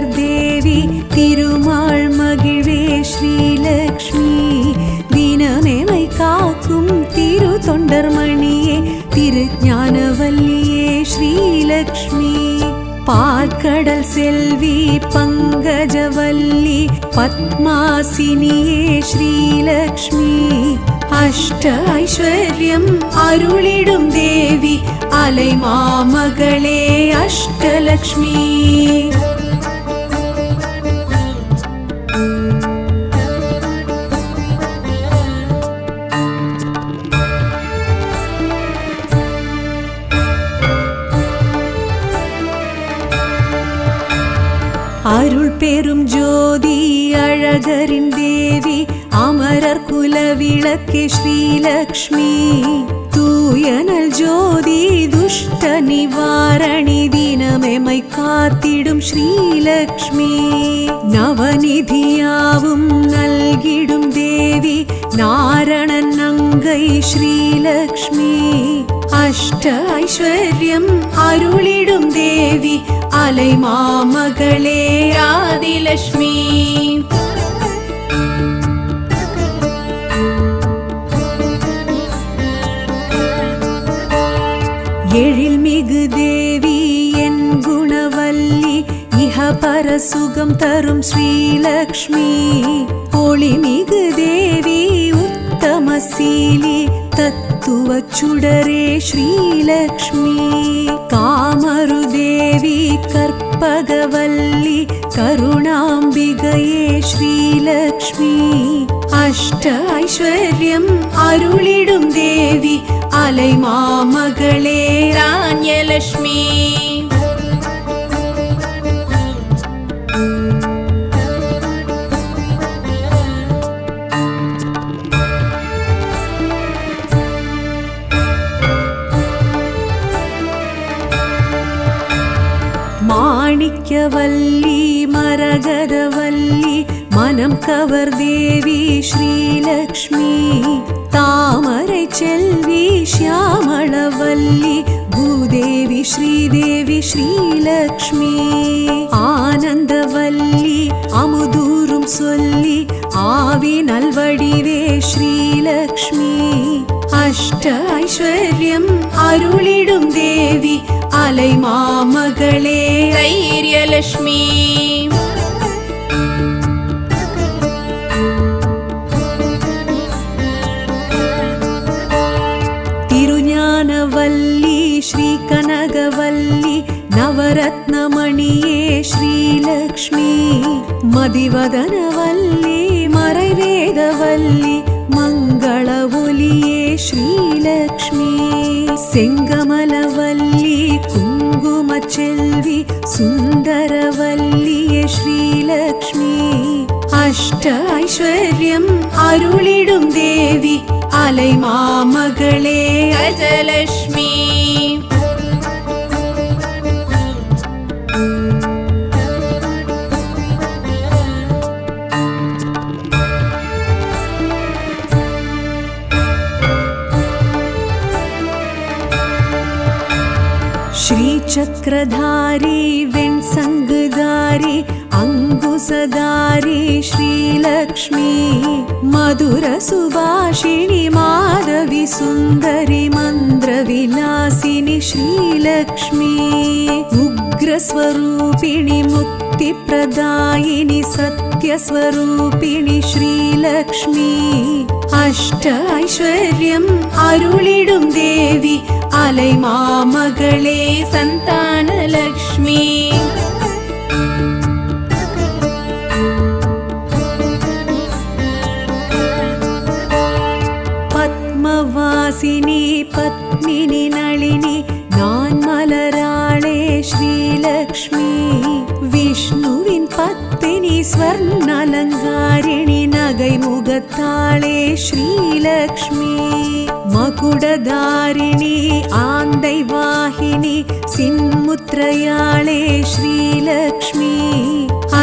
Cover தேவி திருமால் மகிழ்வே ஸ்ரீலக்ஷ்மி தினமேமை காக்கும் திரு தொண்டர்மணியே திருஞானவல்லியே ஸ்ரீலக்ஷ்மி பார்க்கடல் செல்வி பங்கஜவல்லி பத்மாசினியே ஸ்ரீலக்ஷ்மி அஷ்ட ஐஸ்வர்யம் அருளிடும் தேவி அலை மாமகளே அஷ்டலக்ஷ்மி அருள் பெரும் ஜோதி அழகரின் தேவி அமரர் குல விளக்கே ஸ்ரீலக்ஷ்மி தூயனல் ஜோதி துஷ்ட நிவாரணி தினமெமை காத்திடும் ஸ்ரீலக்ஷ்மி நவநிதியாவும் நல்கிடும் தேவி நாரணன் அங்கை ஸ்ரீலக்ஷ்மி அஷ்ட ஐஸ்வர்யம் அருளிடும் தேவி அலை மாமகளே ஆதிலக்ஷ்மி எழில்மிகு தேவி என் குணவல்லி இஹபர சுகம் தரும் ஸ்ரீலக்ஷ்மி ஒளிமிகு தேவி உத்தமசீலி தத்துவ சுடரே ஸ்ரீலக்ஷ்மி காமரு தேவி கற்பகவல்லி கருணாம்பிகையே ஸ்ரீலக்ஷ்மி அஷ்ட ஐஸ்வர்யம் அருளிடும் தேவி அலை மாமகளே ராண்யலக்ஷ்மி மாணிக்கவல்லி மரகதவல்லி மனம் கவர் தேவி ஸ்ரீலக்ஷ்மி தாமரை செல்வி ஷியாமளவல்லி பூதேவி ஸ்ரீதேவி ஸ்ரீலக்ஷ்மி ஆனந்தவல்லி அமுதூரும் சொல்லி ஆவி நல்வடிவே ஸ்ரீலக்ஷ்மி அஷ்ட ஐஸ்வர்யம் அருளிடும் தேவி அலை மாமகளே தைரியலக்ஷ்மி திருஞானவல்லி ஸ்ரீ கனகவல்லி நவரத்னமணியே ஸ்ரீலக்ஷ்மி மதிவதனவல்லி மறைவேதவல்லி மங்கள ஒலியே ஸ்ரீலக்ஷ்மி செங்கமலவல்லி குங்கும செல்வி சுந்தரவல்லியே ஸ்ரீலக்ஷ்மி அஷ்ட ஐஸ்வர்யம் அருளிடும் தேவி அலை மாமகளே அஜலக்ஷ்மி श्रीचक्रधारी वेण्सङ्गधारी अङ्कुशधारी श्रीलक्ष्मी मधुरसुभाषिणि माधवी सुन्दरी मन्द्रविलासिनि श्रीलक्ष्मी उग्रस्वरूपिणि मुक्तिप्रदायिनि सत्यस्वरूपिणि श्रीलक्ष्मी अष्ट ऐश्वर्यम् अरुळिडुं देवी அலை மாமகளே சந்தானலக்ஷ்மி பத்மவாசினி பத்மினி நளினி நான் மலராளே ஸ்ரீலக்ஷ்மி விஷ்ணுவின் பத்தினி ஸ்வர்ணலங்காரிணி நகை முகத்தாளே ஸ்ரீலக்ஷ்மி மகுடதாரிணி ஆந்தை வாகினி சின்முத்ரயாளே ஸ்ரீலக்ஷ்மி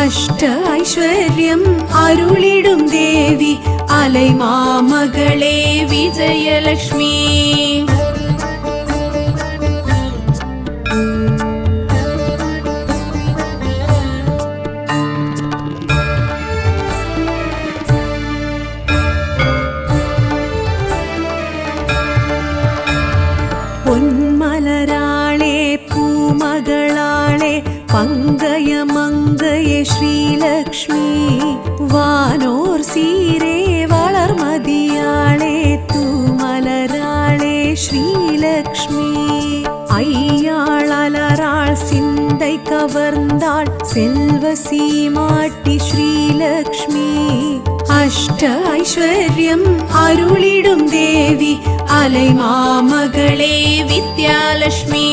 அஷ்ட ஐஸ்வர்யம் அருளிடும் தேவி அலை மாமகளே விஜயலக்ஷ்மி மங்கையே ஸ்ரீலக்ஷ்மி வானோர் சீரே வளர்மதியாளே தூமலராளே ஸ்ரீலக்ஷ்மி ஐயாள் அலராள் சிந்தை கவர்ந்தாள் செல்வ சீமாட்டி ஸ்ரீலக்ஷ்மி அஷ்ட ஐஸ்வர்யம் அருளிடும் தேவி அலை மாமகளே வித்யாலட்சுமி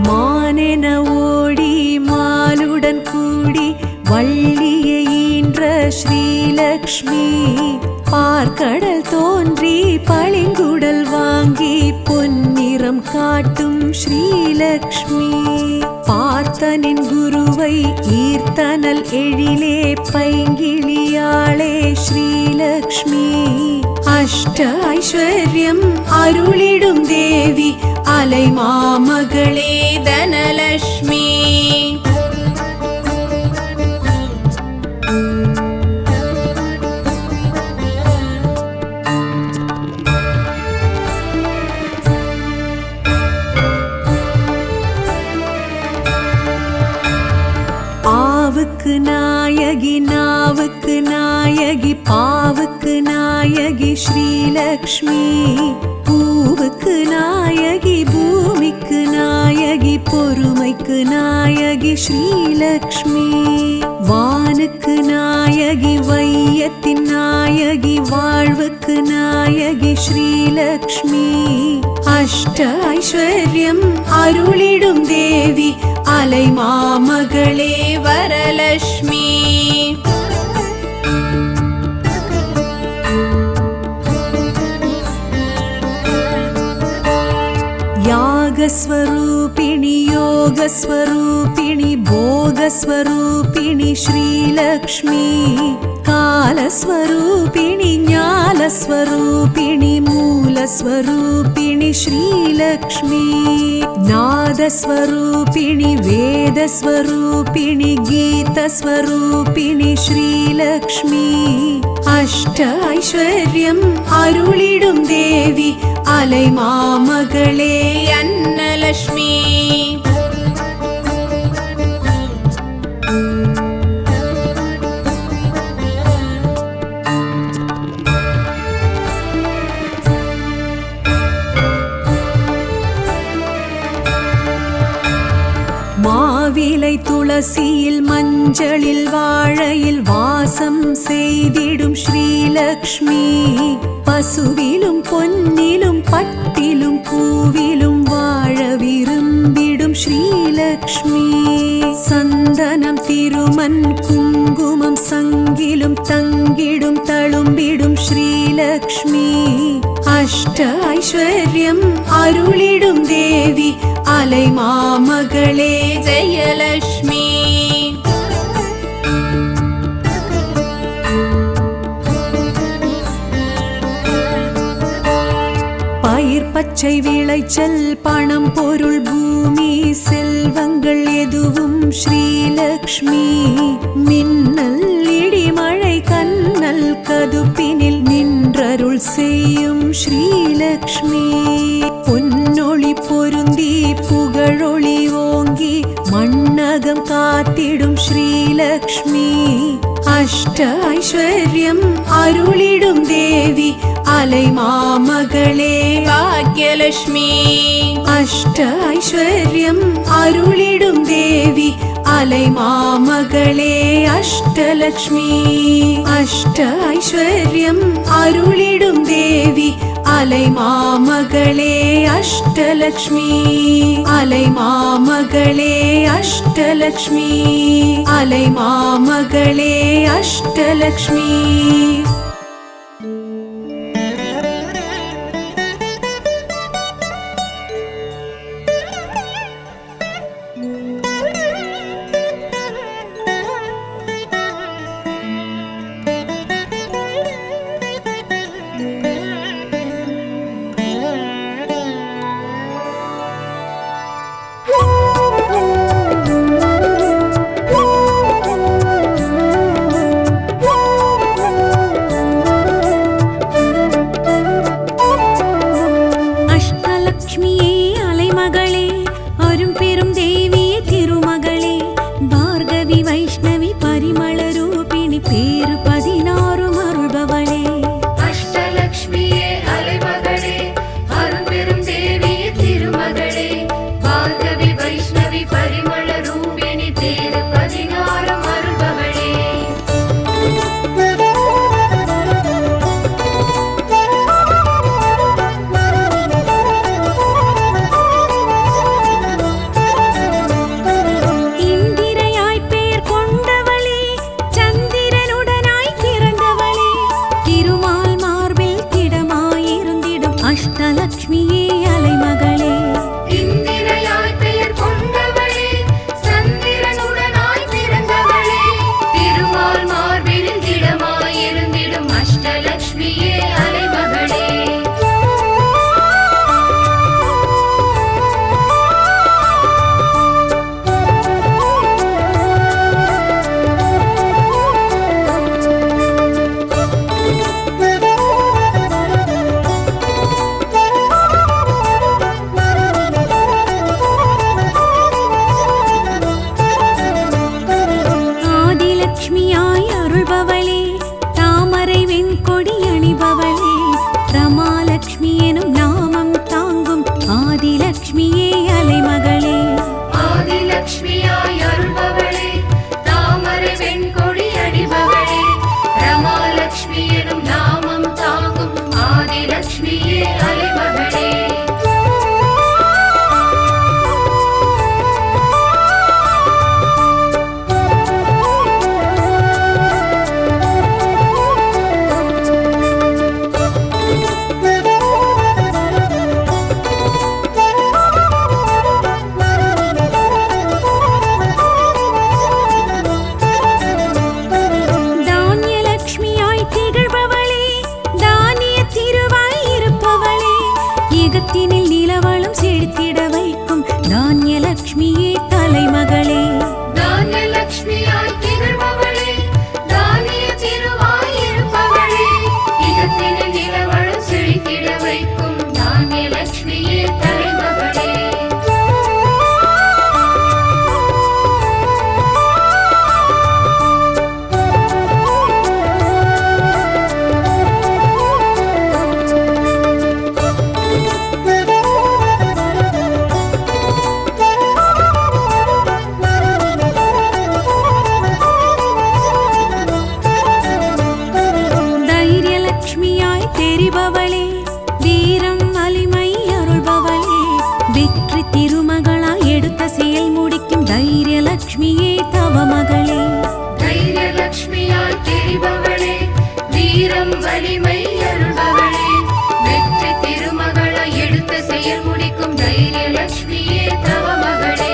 மானென ஓடி மாலுடன் கூடி வள்ளியை ஈன்ற ஸ்ரீலக்ஷ்மி பார்க்கடல் தோன்றி பளிங்குடல் வாங்கி பொன்னிறம் காட்டும் ஸ்ரீலக்ஷ்மி பார்த்தனின் குருவை ஈர்த்தனல் எழிலே பைங்கிளியாளே ஸ்ரீலக்ஷ்மி அஷ்ட ஐஸ்வர்யம் அருளிடும் தேவி அலை மாமகளே தனலட்சுமி ஆவுக்கு நாயகி நாவுக்கு நாயகி பாவுக்கு நாயகி ஸ்ரீலக்ஷ்மி பூவுக்கு நாயகி பூமிக்கு நாயகி பொறுமைக்கு நாயகி ஸ்ரீலக்ஷ்மி வானுக்கு நாயகி வையத்தின் நாயகி வாழ்வுக்கு நாயகி ஸ்ரீலக்ஷ்மி அஷ்ட ஐஸ்வர்யம் அருளிடும் தேவி அலை மாமகளே வரலட்சுமி யாகஸ்வரூபிணி யோகஸ்வரூபிணி போகஸ்வரூபிணி ஸ்ரீலக்ஷ்மி காலஸ்வரூபிணி ஞானஸ்வரூபிணி மூலஸ்வரூபிணி ஸ்ரீலக்ஷ்மி நாதஸ்வரூபிணி வேதஸ்வரூபிணி கீதஸ்வரூபிணி ஸ்ரீலக்ஷ்மி அஷ்ட ஐஸ்வர்யம் அருளிடும் தேவி அலை மாமகளே அன்னலட்சுமி மாவிலை துளசியில் மஞ்சளில் வாழையில் வாசம் செய்திடும் ஸ்ரீலக்ஷ்மி பசுவிலும் பொன்னிலும் பட்டிலும் பூவிலும் வாழ விரும்பிடும் ஸ்ரீலக்ஷ்மி சந்தனம் திருமண் குங்குமம் சங்கிலும் தங்கிடும் தழும்பிடும் ஸ்ரீலக்ஷ்மி அஷ்ட ஐஸ்வர்யம் அருளிடும் தேவி அலை மாமகளே ஜெயலட்சுமி பயிர் பச்சை விளைச்சல் பணம் பொருள் பூமி செல்வங்கள் எதுவும் ஸ்ரீலக்ஷ்மி மின்னல் இடிமழை கண்ணல் கதுப்பினில் நின்றருள் செய்யும் ஸ்ரீலக்ஷ்மி பொன்னொளி பொருந்தி புகழொளி ஓங்கி மண்ணகம் காத்திடும் ஸ்ரீலக்ஷ்மி அஷ்ட ஐஸ்வர்யம் அருளிடும் தேவி அலை மாமகளே பாக்யலட்சுமி அஷ்ட ஐஸ்வர்யம் அருளிடும் தேவி அலை மாமகளே அஷ்டலட்சுமி அஷ்ட ஐஸ்வர்யம் அருளிடும் தேவி அலை மாமகளே அஷ்டலட்சுமி அலை மாமகளே அஷ்டலட்சுமி அலை மாமகளே அஷ்டலட்சுமி திருமகளே அரும்பெரும் தேவிய திருமகளே பார்கவி வைஷ்ணவி பரிமள ரூபிணி பேரு 16 அருள்பவளே அஷ்டலக்ஷ்மியே அலைமகளே அரும்பெரும் தேவிய திருமகளே பார்கவி வைஷ்ணவி பரிமள ரூபிணி பேரு 16 அருள்பவளே இந்திரையாய் பேர் கொண்டவளே சந்திரனுடனாய் பிறந்தவளே திருமால் மார்பில் திடமாயிருந்திடும் அஷ்டலக்ஷ்மியே அலைமகளே இந்திரையாய் பெயர் கொண்டவளே சந்திரனுடனாய் பிறந்தவளே திருமால் மார்பில் திடமாயிருந்திடும் அஷ்டலக்ஷ்மியே அலைமகளே ஆதிலக்ஷ்மியாய் அருள்பவளே தாமரை வெண்கொடி அணிபவளே ரமாலக்ஷ்மி எனும் நாமம் தாங்கும் ஆதிலக்ஷ்மியே அலைமகளே ஆதிலக்ஷ்மியாய் அருள்பவளே தாமரை வெண்கொடி அணிபவளே ரமாலக்ஷ்மி எனும் நாமம் தாங்கும் ஆதிலக்ஷ்மியே அலைமகளே தானியலக்ஷ்மியாய் திகழ்பவளே தானிய திருவாய் இருப்பவளே ஏகத்தினில் நிலவளம் செழித்திட வைக்கும் தானியலக்ஷ்மியே தலைமகளே தானியலக்ஷ்மியாய் திகழ்பவளே தானிய திருவாய் இருப்பவளே இகத்தினில் நிலவளம் செழித்திட வைக்கும் தானியலக்ஷ்மியே தலைமகளே தைரியலக்ஷ்மியாய் தெரிபவளே வீரம் வலிமை அருள்பவளே வெற்றி திருமகளாய் எடுத்த செயல் முடிக்கும் தைரியலக்ஷ்மியே தவமகளே தைரியலக்ஷ்மியாய் தெரிபவளே வீரம் வலிமை அருள்பவளே வெற்றி திருமகளாய் எடுத்த செயல் முடிக்கும் தைரியலக்ஷ்மியே தவமகளே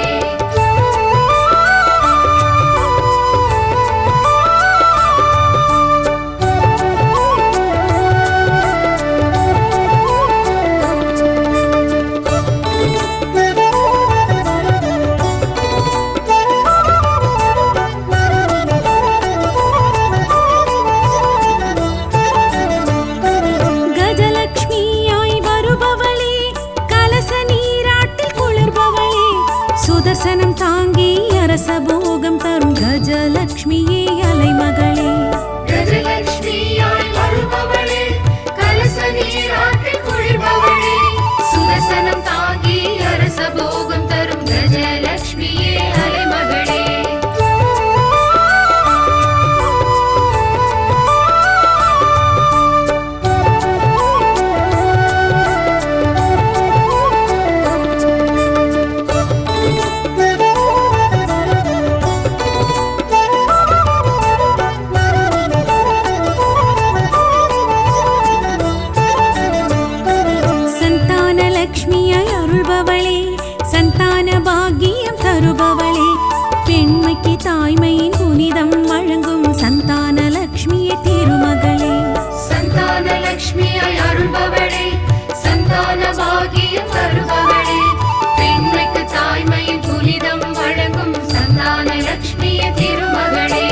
கஜலக்ஷ்மியாய் வருபவளே கலச நீராட்டில் குளிர்பவளே சுதர்சனம் தாங்கி அரச போகம் தரும் கஜலக்ஷ்மியே அலைமகளே கஜலக்ஷ்மியாய் வருபவளே கலச நீராட்டில் குளிர்பவளே சுதர்சனம் தாங்கி அரச போகம் தரும் கஜலக்ஷ்மியே அலைமகளே சந்தானலக்ஷ்மியாய் அருள்பவளே சந்தான பாக்கியம் தருபவளே பெண்மைக்கு தாய்மையின் புனிதம் வழங்கும் சந்தானலக்ஷ்மியே திருமகளே சந்தானலக்ஷ்மியாய் அருள்பவளே சந்தான பாகியம் தருபவளே பெண்மைக்கு தாய்மையின் புனிதம் வழங்கும் சந்தானலக்ஷ்மியே திருமகளே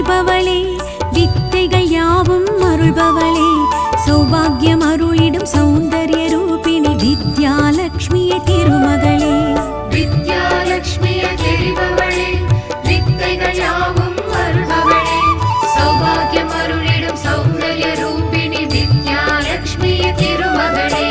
தெரிபவளே வித்தைகள் யாவும் அருள்பவளே சௌபாகியம் அருளிடும் சௌந்தர்ய ரூபிணி வித்யாலக்ஷ்மியே திருமகளே வித்யாலக்ஷ்மியே தெரிபவளே வித்தைகள் யாவும் அருள்பவளே சௌபாகியம் அருளிடும் சௌந்தர்ய ரூபிணி வித்யாலக்ஷ்மியே திருமகளே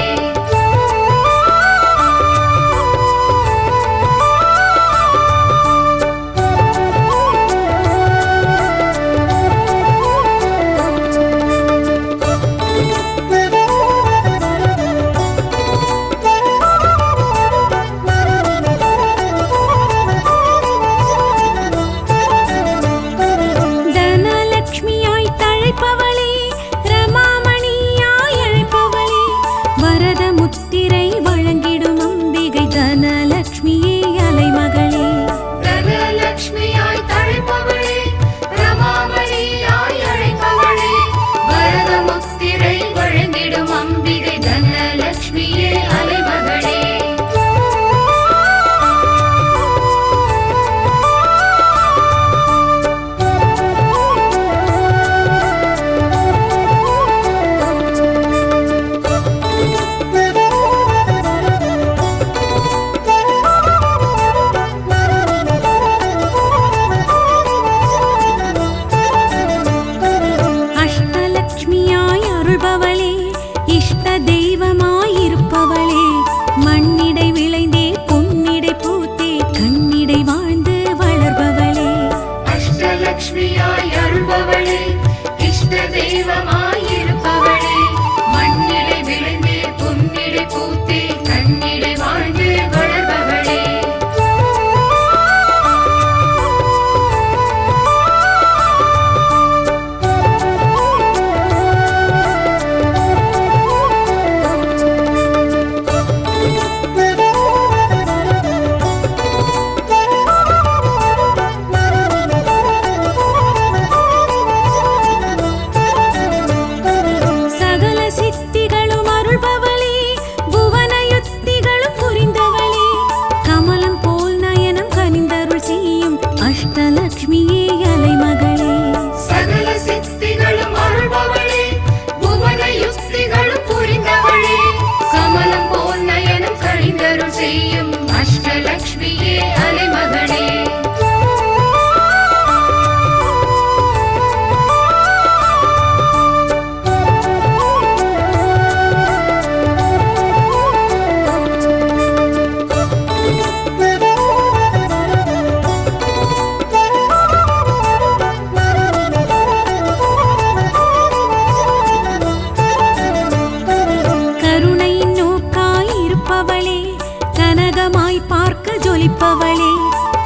ஜொலிப்பவளே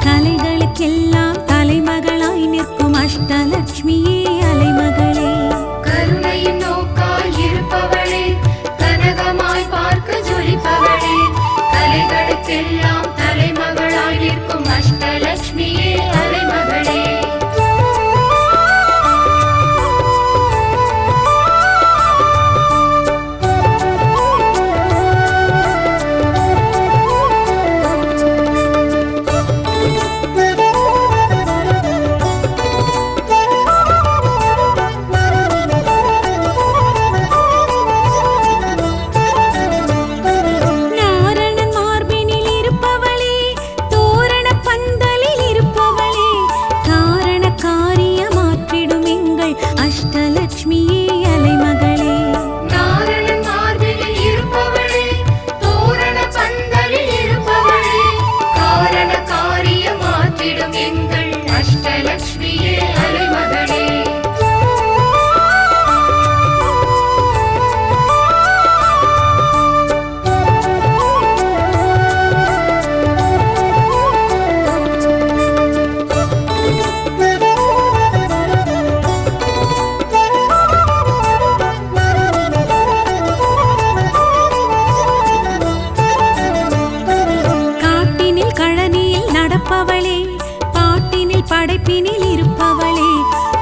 கலைகளுக்கெல்லாம் தலைமகளாய் நிற்கும் அஷ்டலக்ஷ்மியே அலைமகளே கருணையின் நோக்காய் இருப்பவளே கனகமாய் பார்க்க ஜொலிப்பவளே கலைகளுக்கெல்லாம் தலைமகளாய் நிற்கும் அஷ்டலக்ஷ்மியே அலைமகளே படைப்பினில் இருப்பவளே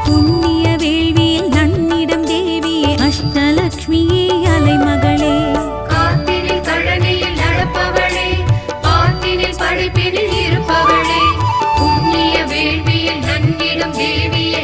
புண்ணிய வேள்வியில் நன்னிடம் தேவியே அஷ்டலக்ஷ்மியே அலைமகளே காட்டினில் கழனியில் நடப்பவளே பாட்டினில் படைப்பினில் இருப்பவளே புண்ணிய வேள்வியில் நன்னிடம் தேவியே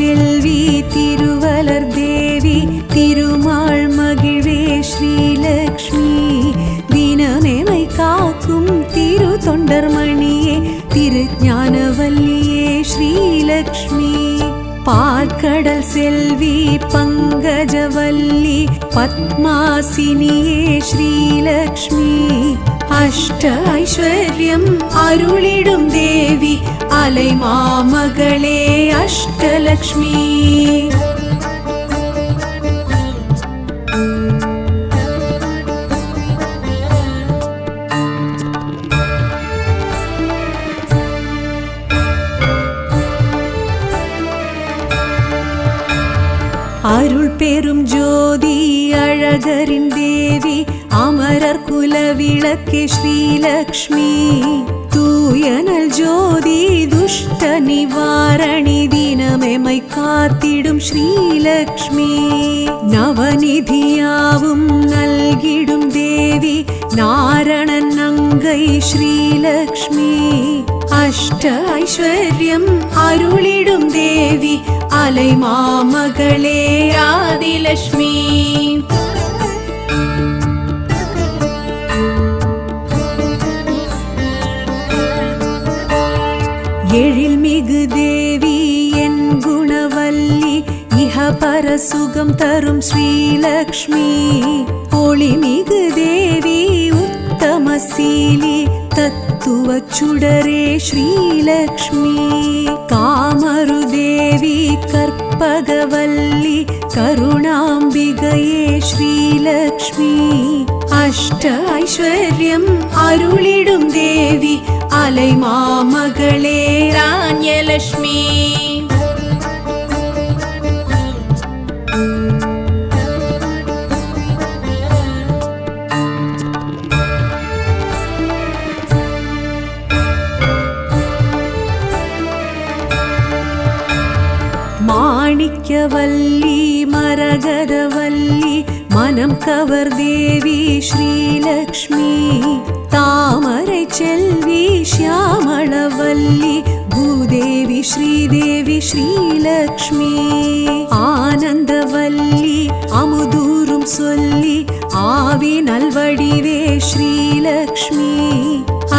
செல்வி திருவலர் தேவி திருமால் மகிழ்வே ஸ்ரீலக்ஷ்மி தினமெமை காக்கும் திரு தொண்டர்மணியே திருஞானவல்லியே ஸ்ரீலக்ஷ்மி பார்க்கடல் செல்வி பங்கஜவல்லி பத்மாசினியே ஸ்ரீலக்ஷ்மி அஷ்ட ஐஸ்வர்யம் அருளிடும் தேவி அலைமாமகளே அஷ்டலக்ஷ்மி அருள் பெரும் ஜோதி அழகரின் தேவி அமரர் குலவிளக்கே ஸ்ரீலக்ஷ்மி தூயனல் ஜோதி துஷ்ட நிவாரணி தினமெமை காத்திடும் ஸ்ரீலக்ஷ்மி நவநிதியாவும் நல்கிடும் தேவி நாரணன் அங்கை ஸ்ரீலக்ஷ்மி அஷ்ட ஐஸ்வர்யம் அருளிடும் தேவி அலைமாமகளே ஆதிலக்ஷ்மி எழில்மிகு தேவி என் குணவல்லி இஹபர சுகம் தரும் ஸ்ரீலக்ஷ்மி ஒளிமிகு தேவி உத்தமசீலி தத்துவ சுடரே ஸ்ரீலக்ஷ்மி காமரு தேவி கற்பகவல்லி கருணாம்பிகையே ஸ்ரீலக்ஷ்மி அஷ்ட ஐஸ்வர்யம் அருளிடும் தேவி அலைமாமகளே ராண்யலக்ஷ்மி மாணிக்கவல்லி மரகதவல்லி மனம் கவர் தேவி ஸ்ரீலக்ஷ்மி தாமரை செல்வி ஷியாமளவல்லி பூதேவி ஸ்ரீதேவி ஸ்ரீலக்ஷ்மி ஆனந்தவல்லி அமுதூரும் சொல்லி ஆவி நல்வடிவே ஸ்ரீலக்ஷ்மி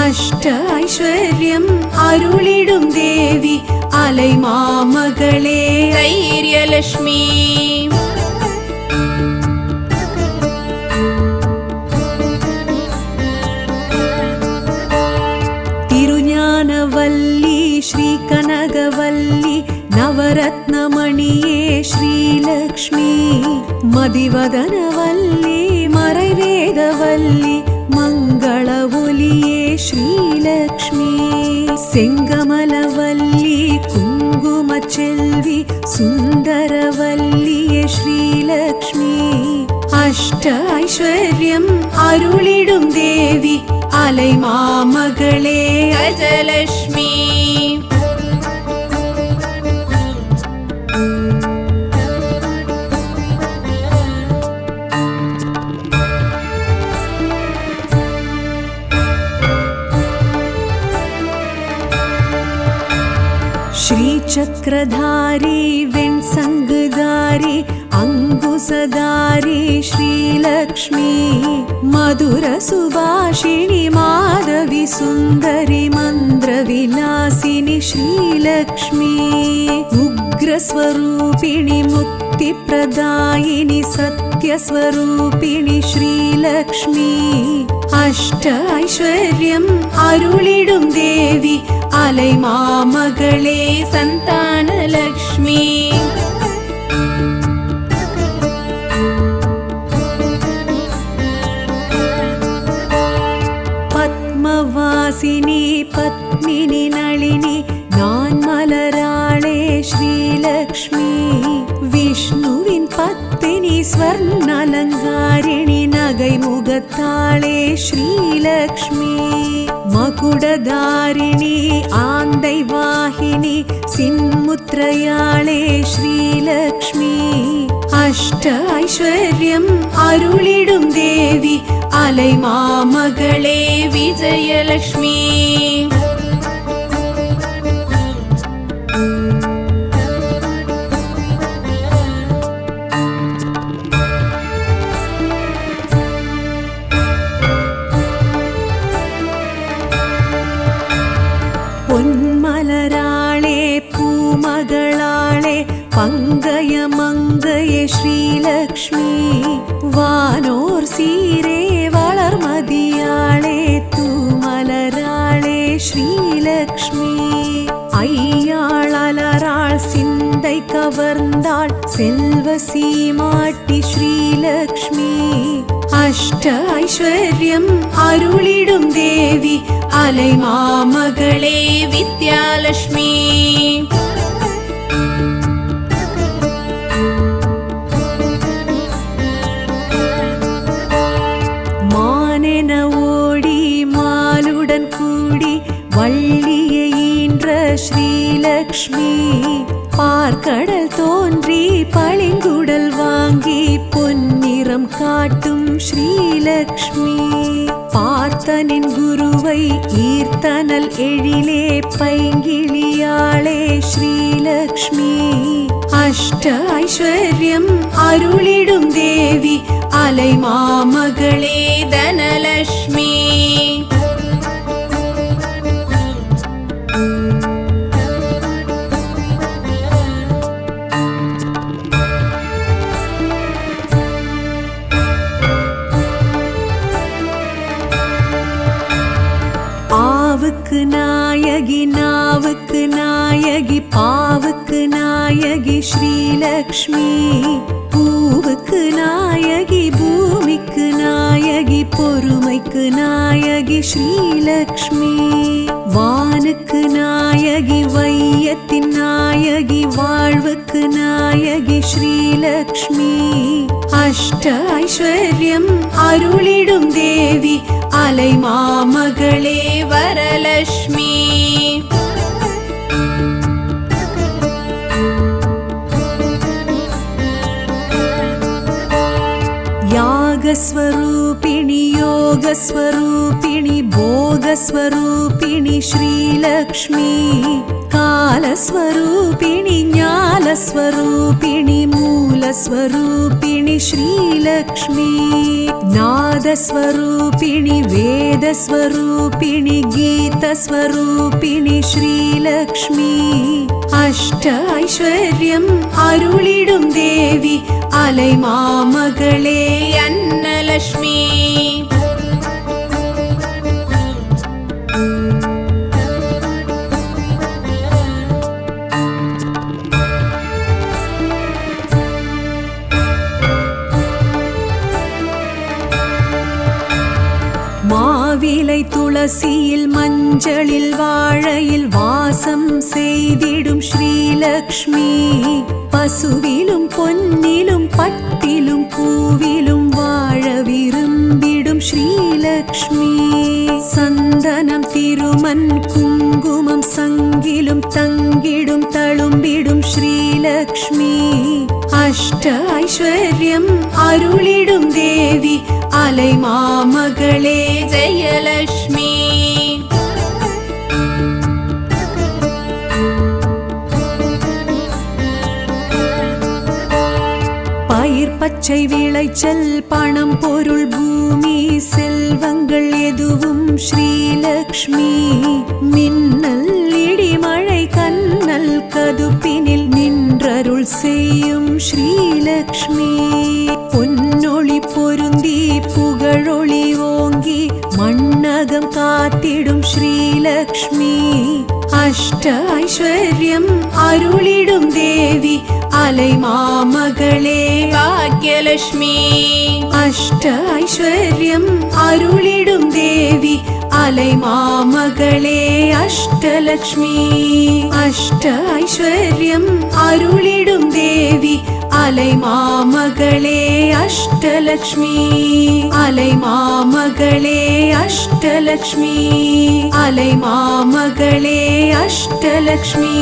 அஷ்ட ஐஸ்வர்யம் அருளிடும் தேவி அலைமாமகளே தைரியலக்ஷ்மி திருஞானவல்லி ஸ்ரீ கனகவல்லி நவரத்னமணியே ஸ்ரீலக்ஷ்மி மதிவதனவல்லி மறைவேதவல்லி மங்கள ஒலியே ஸ்ரீலக்ஷ்மி செங்கமலவல்லி குங்கும செல்வி சுந்தரவல்லியே ஸ்ரீலக்ஷ்மி அஷ்ட ஐஸ்வர்யம் அருளிடும் தேவி அலைமாமகளே அஜலக்ஷ்மி श्रीचक्रधारी वेण्सङ्गधारी अङ्कुशधारी श्रीलक्ष्मी मधुरसुभाषिणि माधवी सुन्दरी मन्द्रविलासिनि श्रीलक्ष्मी उग्रस्वरूपिणि मुक्तिप्रदायिनि सत्यस्वरूपिणि श्रीलक्ष्मी अष्ट ऐश्वर्यम् अरुळिडुं देवी அலைமாமகளே சந்தானலக்ஷ்மி பத்மவாசினி பத்மினி நளினி நான் மலராளே ஸ்ரீலக்ஷ்மி விஷ்ணுவின் பத்தினி ஸ்வர்ணலங்காரிணி நகை முகத்தாளே ஸ்ரீலக்ஷ்மி மகுடதாரிணி ஆந்தை வாகினி சின்முத்ரயாளே ஸ்ரீலக்ஷ்மி அஷ்ட ஐஸ்வர்யம் அருளிடும் தேவி அலைமாமகளே விஜயலக்ஷ்மி பங்கய மங்கைய ஸ்ரீலக்ஷ்மி வானோர் சீரே வளர்மதியாளே தூமலராளே ஸ்ரீலக்ஷ்மி ஐயாள் அலராள் சிந்தை கவர்ந்தாள் செல்வ சீமாட்டி ஸ்ரீலக்ஷ்மி அஷ்ட ஐஸ்வர்யம் அருளிடும் தேவி அலை மாமகளே வித்யாலட்சுமி மானென ஓடி மாலுடன் கூடி வள்ளியை ஈன்ற ஸ்ரீலக்ஷ்மி பார்க்கடல் தோன்றி பளிங்குடல் வாங்கி பொன்னிறம் காட்டும் ஸ்ரீலக்ஷ்மி பார்த்தனின் குருவை ஈர்த்தனல் எழிலே பைங்கிளியாளே ஸ்ரீலக்ஷ்மி அஷ்ட ஐஸ்வர்யம் அருளிடும் தேவி அலை மாமகளே தனலட்சுமி ஆவுக்கு நாயகி நாவுக்கு நாயகி பாவுக்கு நாயகி ஸ்ரீலக்ஷ்மி பூவுக்கு நாயகி பூமிக்கு நாயகி பொறுமைக்கு நாயகி ஸ்ரீலக்ஷ்மி வானுக்கு நாயகி வையத்தின் நாயகி வாழ்வுக்கு நாயகி ஸ்ரீலக்ஷ்மி அஷ்ட ஐஸ்வர்யம் அருளிடும் தேவி அலை மாமகளே வரலட்சுமி யாகஸ்வரூபிணி யோகஸ்வரூபிணி போகஸ்வரூபிணி ஸ்ரீலக்ஷ்மி காலஸ்வரூபிணி ஞாலஸ்வரூபிணி மூலஸ்வரூபிணி ஸ்ரீலக்ஷ்மி நாதஸ்வரூபிணி வேதஸ்வரூபிணி கீதஸ்வரூபிணி ஸ்ரீலக்ஷ்மி அஷ்ட ஐஸ்வர்யம் அருளிடும் தேவி அலை மாமகளே அன்னலட்சுமி மாவிலை துளசியில் மஞ்சளில் வாழையில் வாசம் செய்திடும் ஸ்ரீலக்ஷ்மி பசுவிலும் பொன்னிலும் பட்டிலும் பூவிலும் வாழ விரும்பிடும் ஸ்ரீலக்ஷ்மி சந்தனம் திருமண் குங்குமம் சங்கிலும் தங்கிடும் தழும்பிடும் ஸ்ரீலக்ஷ்மி அஷ்ட ஐஸ்வர்யம் அருளிடும் தேவி அலை மாமகளே ஜெயலட்சுமி பயிர் பச்சை விளைச்சல் பணம் பொருள் பூமி செல்வங்கள் எதுவும் ஸ்ரீலக்ஷ்மி மின்னல் இடிமழை கண்ணல் கதுப்பினில் நின்றருள் செய்யும் ஸ்ரீலக்ஷ்மி பொன்னொளி பொருந்தி புகழொளி ஓங்கி மண்ணகம் காத்திடும் ஸ்ரீலக்ஷ்மி அஷ்ட ஐஸ்வர்யம் அருளிடும் தேவி அலை மாமகளே பாக்யலட்சுமி அஷ்ட ஐஸ்வர்யம் அருளிடும் தேவி அலை மாமகளே அஷ்டலட்சுமி அஷ்ட ஐஸ்வர்யம் அருளிடும் தேவி அலை மாமகளே அஷ்டலட்சுமி அலை மாமகளே அஷ்டலட்சுமி அலை மாமகளே அஷ்டலட்சுமி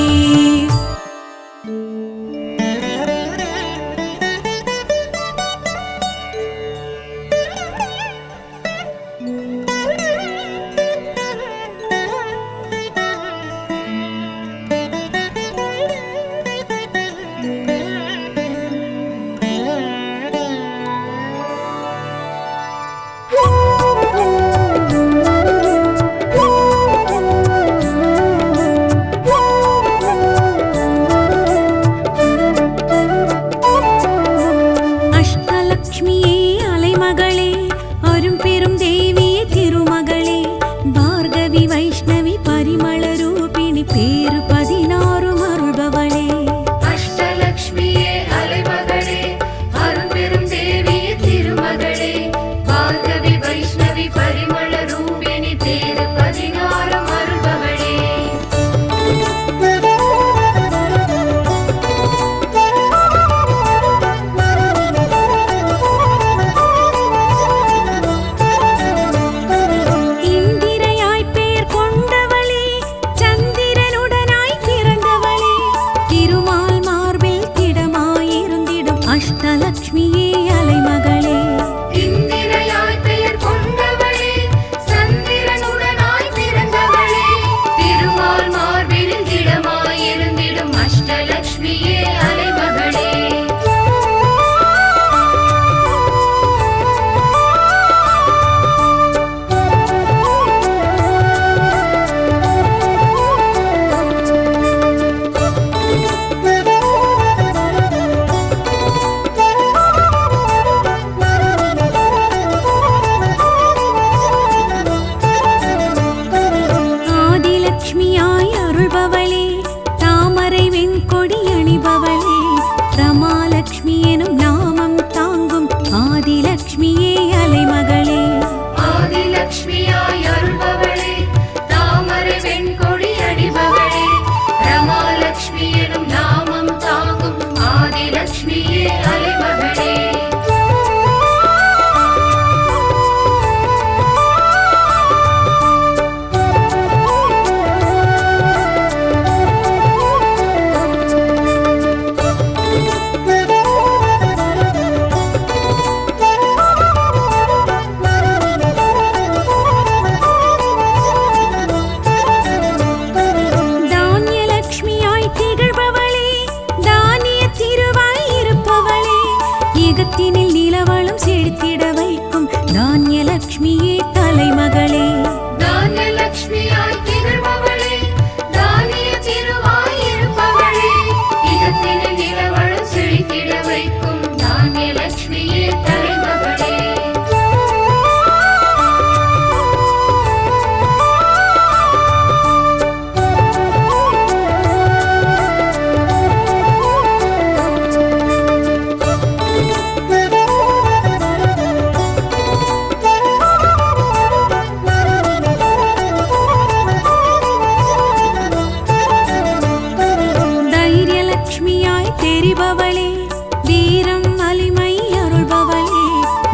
விஜயலக்ஷ்மியே தலைமகளே தானியலட்சுமியாய் திகழ்பவளே, தானிய திருவாய் இருப்பவளே, இதத்தினில் நிலவளம் செழித்திட வைக்கும் தானியலட்சுமியே தலைமகளே. தைரியலக்ஷ்மியாய் தெரிபவளே, வீரம் வலிமை அருள்பவளே,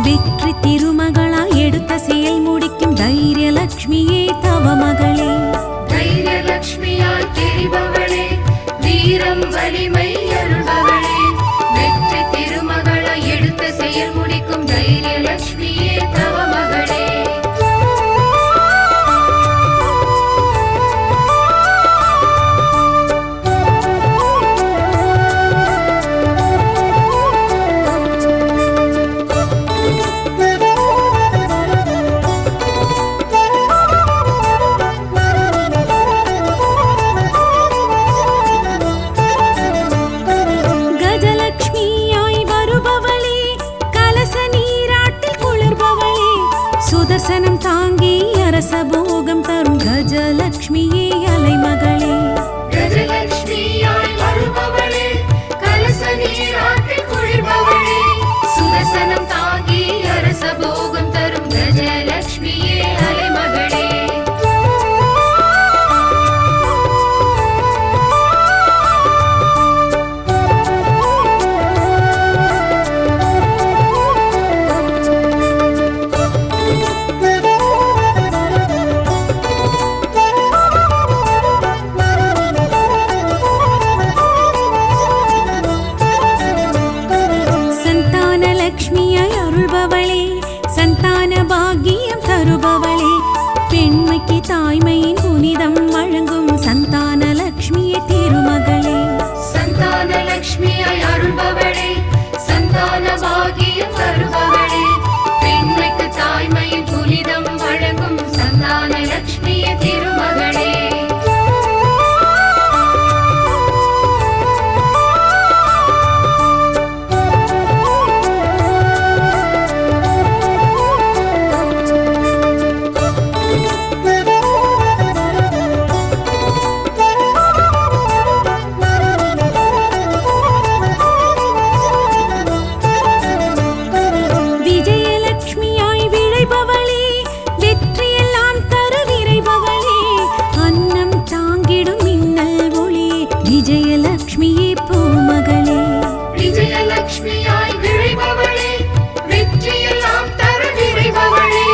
வெற்றி திருமகளாய் எடுத்த செயல் முடிக்கும் தைரியலக்ஷ்மியே தவமகளே. தைரியலட்சுமியாய் தெரிபவளே, வீரம் வலிமை அருள்பவளே, வெற்றி திருமகளாய் எடுத்த செயல் முடிக்கும் தைரியலட்சுமியே தவமகளே. கஜலக்ஷ்மியாய் வருபவளே, கலச நீராட்டில் குளிர்பவளே, சுதர்சனம் தாங்கி அரச போகம் தரும் கஜலக்ஷ்மியே அலைமகளே. கஜலட்சுமியாய் வருபவளே, கலச நீராட்டில் குளிர்பவளே, சுதர்சனம் தாங்கி அரச போகம் தரும் கஜலட்சுமியே அலைமகளே. சந்தானலக்ஷ்மியாய் அருள்பவளே, சந்தான பாக்கியம் தருபவளே, பெண்மைக்கு தாய்மையின் புனிதம் வழங்கும் சந்தானலக்ஷ்மியே திருமகளே. சந்தானலட்சுமியாய் அருள்பவளே, சந்தான பாகியம் தருபவளே, பெண்மைக்கு தாய்மையின் புனிதம் வழங்கும் சந்தானலட்சுமியே திருமகளே. விஜயலக்ஷ்மியாய் விழைபவளே, வெற்றியெல்லாம் தரு விரைபவளே, அன்னம் தாங்கிடும் மின்னல் ஒளியே விஜயலக்ஷ்மியே பூமகளே. விஜயலட்சுமியாய் விழைபவளே, வெற்றியெல்லாம் தர விரைபவளே,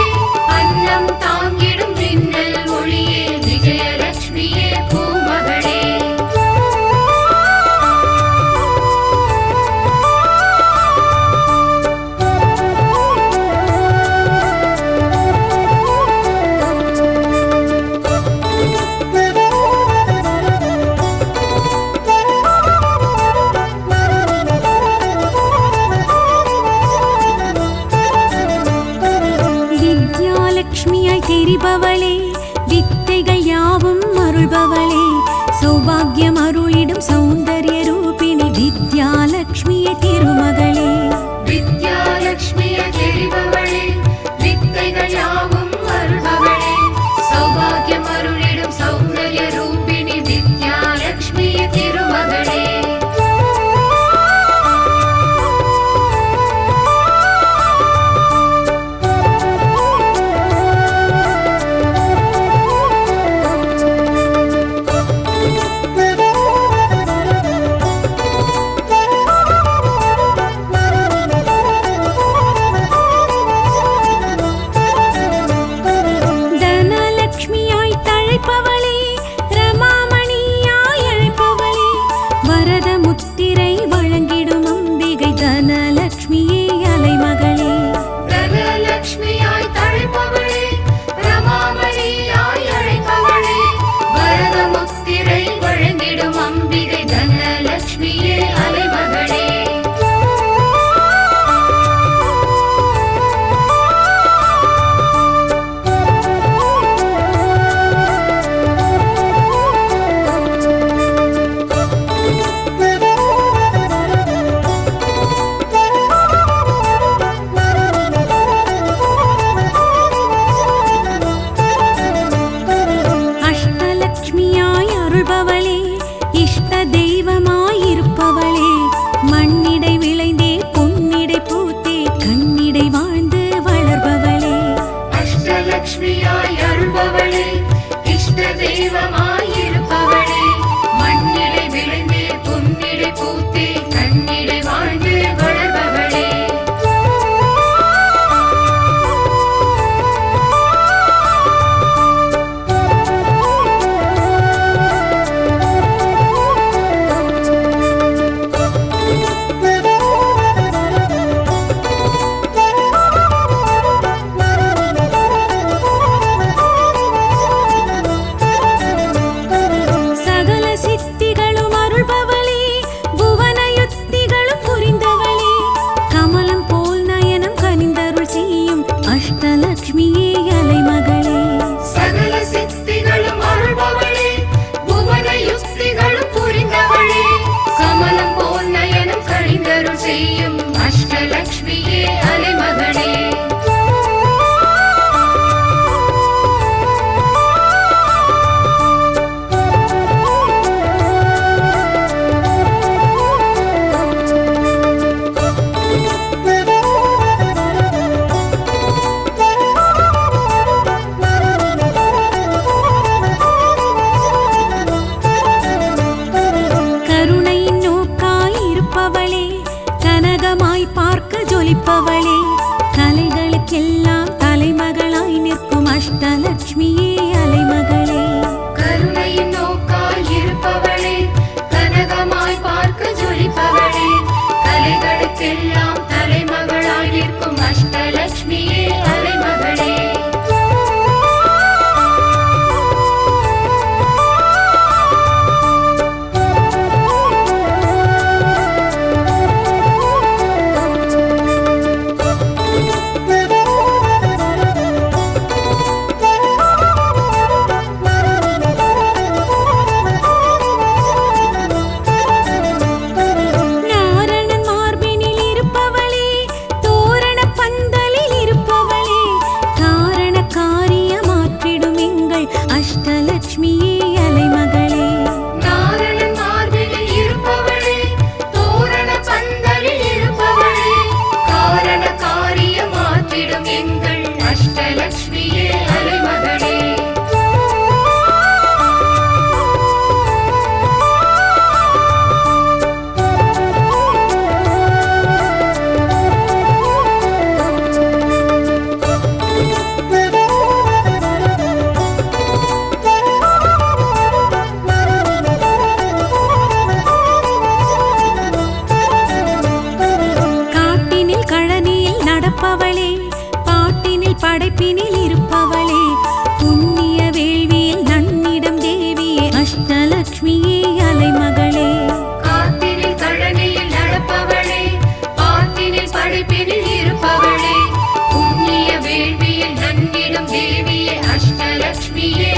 அன்னம் தாங்கிடும் மின்னல் ஒளியே விஜயலட்சுமியே பூமகளே. வித்யாலக்ஷ்மியாய் தெரிபவளே, வித்தைகள் யாவும் அருள்பவளே, சௌபாகியம் அருளிடும் சௌந்தர்ய ரூபிணி வித்யாலக்ஷ்மியே திருமகளே. வித்யாலட்சுமியாய் தெரிபவளே, வித்தைகள் யாவும் அருள்பவளே, சௌபாகியம் அருளிடும் சௌந்தர்ய ரூபிணி வித்யாலட்சுமியே திருமகளே. அஷ்டலக்ஷ்மியாய் அருள்பவளே இஷ்ட தெய்வமாயிருப்பவளே மண்ணிடை விளைந்தே பொன்னிடை பூத்தே கண்ணிடை வாழ்ந்து வளர்பவளே சகல சித்திகளும் அருள்பவளே புவன யுத்திகளும் புரிந்தவளே கமலம் போல் நயனம் கனிந்தருள் செய்யும் அஷ்டலக்ஷ்மியே அலைமகளே சகல சித்திகளும் அருள்பவளே புவன யுக்திகளும் புரிந்தவளே கமலம் போல் நயனம் கழிந்தருள் செய்யும் அஷ்டலக்ஷ்மியே அலைமகளே கருணையின் நோக்காய் இருப்பவளே கனகமாய் பார்க்க ஜொலிப்பவளே கலைகளுக்கெல்லாம் தலைமகளாய் நிற்கும் அஷ்டலக்ஷ்மியே அலைமகளே கருணையின் நோக்காய் இருப்பவளே கனகமாய் பார்க்க ஜொலிப்பவளே கலைகளுக்கெல்லாம் தலைமகளாய் நிற்கும் அஷ்டலக்ஷ்மியே அலைமகளே நாரணன் மார்பினில் இருப்பவளே தோரண பந்தலில் இருப்பவளே காரண காரிய மாற்றிடும் எங்கள் அஷ்டலக்ஷ்மியே அலைமகளே நாரணன் மார்பினில் இருப்பவளே தோரண பந்தலில் இருப்பவளே காரண காரிய மாற்றிடும் எங்கள் அஷ்டலக்ஷ்மியே அலைமகளே காட்டினில் கழனியில் நடப்பவளே பாட்டினில் படைப்பினில் இருப்பவளே புண்ணிய வேள்வியில் நன்னிடம் தேவியே அஷ்டலக்ஷ்மியே அலைமகளே காட்டினில் கழனியில் நடப்பவளே பாட்டினில் படைப்பினில் இருப்பவளே புண்ணிய வேள்வியில் நன்னிடம் தேவியே அஷ்டலக்ஷ்மியே